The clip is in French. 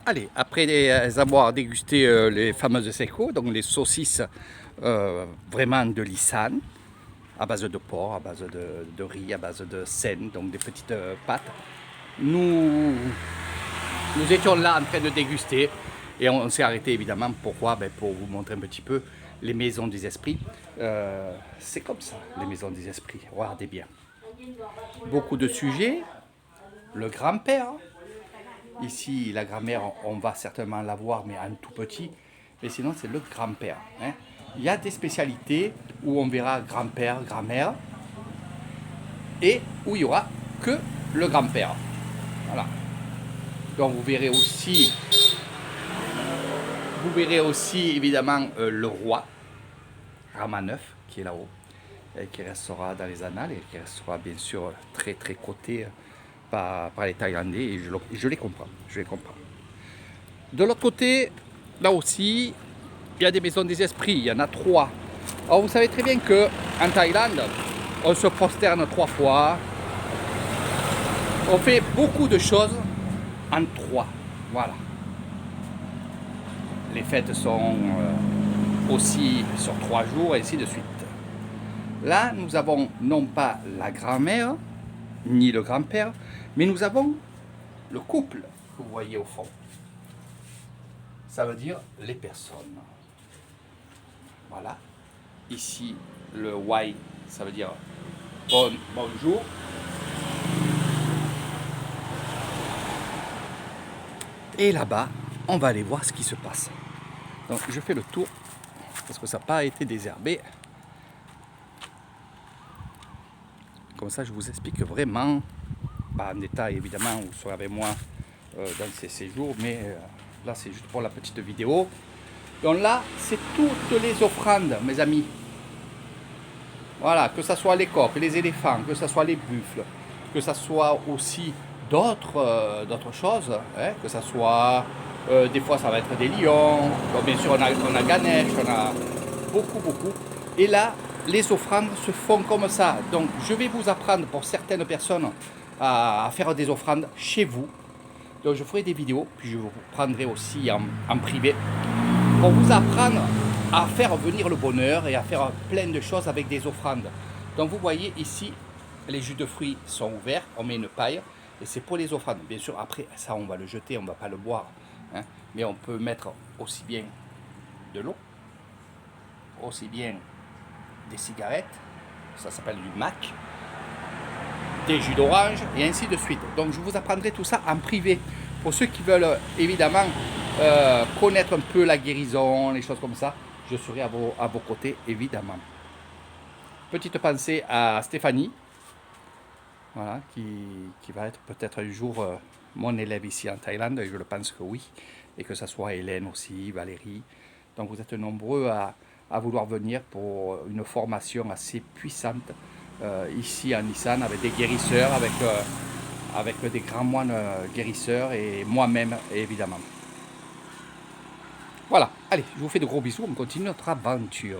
Allez, après avoir dégusté les fameuses seco, donc les saucisses vraiment de Lissane, à base de porc, à base de riz, à base de seigle, donc des petites pâtes, nous étions là en train de déguster et on s'est arrêté évidemment. Pourquoi? Pour vous montrer un petit peu les maisons des esprits. C'est comme ça, les maisons des esprits. Regardez bien. Beaucoup de sujets. Le grand-père. Ici, la grand-mère, on va certainement la voir, mais en tout petit. Mais sinon, c'est le grand-père. Hein. Il y a des spécialités où on verra grand-père, grand-mère, et où il n'y aura que le grand-père. Voilà. Donc vous verrez aussi évidemment le roi, Rama IX, qui est là-haut, et qui restera dans les annales et qui restera bien sûr très très coté par les Thaïlandais, et je les comprends. De l'autre côté, là aussi, il y a des maisons des esprits, il y en a 3. Alors vous savez très bien qu'en Thaïlande, on se prosterne 3 fois, on fait beaucoup de choses en 3. Voilà. Les fêtes sont aussi sur 3 jours et ainsi de suite. Là, nous avons non pas la grand-mère, ni le grand-père, mais nous avons le couple que vous voyez au fond. Ça veut dire les personnes. Voilà. Ici, le wai, ça veut dire bonjour. Et là-bas, on va aller voir ce qui se passe. Donc, je fais le tour parce que ça n'a pas été désherbé. Comme ça, je vous explique vraiment, pas en détail évidemment, vous serez avec moi dans ces séjours, mais là, c'est juste pour la petite vidéo. Donc là, c'est toutes les offrandes, mes amis. Voilà, que ce soit les coqs, les éléphants, que ce soit les buffles, que ce soit aussi d'autres choses, hein, que ce soit, des fois ça va être des lions, donc bien sûr on a Ganesh, on a beaucoup. Et là, les offrandes se font comme ça. Donc je vais vous apprendre pour certaines personnes à faire des offrandes chez vous. Donc je ferai des vidéos, puis je vous prendrai aussi en privé pour vous apprendre à faire venir le bonheur et à faire plein de choses avec des offrandes. Donc vous voyez ici, les jus de fruits sont ouverts, on met une paille et c'est pour les offrandes. Bien sûr, après ça on va le jeter, on ne va pas le boire, hein, mais on peut mettre aussi bien de l'eau, aussi bien des cigarettes, ça s'appelle du mac, des jus d'orange et ainsi de suite. Donc je vous apprendrai tout ça en privé. Pour ceux qui veulent évidemment connaître un peu la guérison, les choses comme ça, je serai à vos côtés évidemment. Petite pensée à Stéphanie, voilà, qui va être peut-être un jour mon élève ici en Thaïlande, et je le pense que oui, et que ce soit Hélène aussi, Valérie. Donc vous êtes nombreux à vouloir venir pour une formation assez puissante ici en Lissane, avec des guérisseurs, avec des grands moines guérisseurs et moi-même évidemment. Voilà, allez, je vous fais de gros bisous, on continue notre aventure.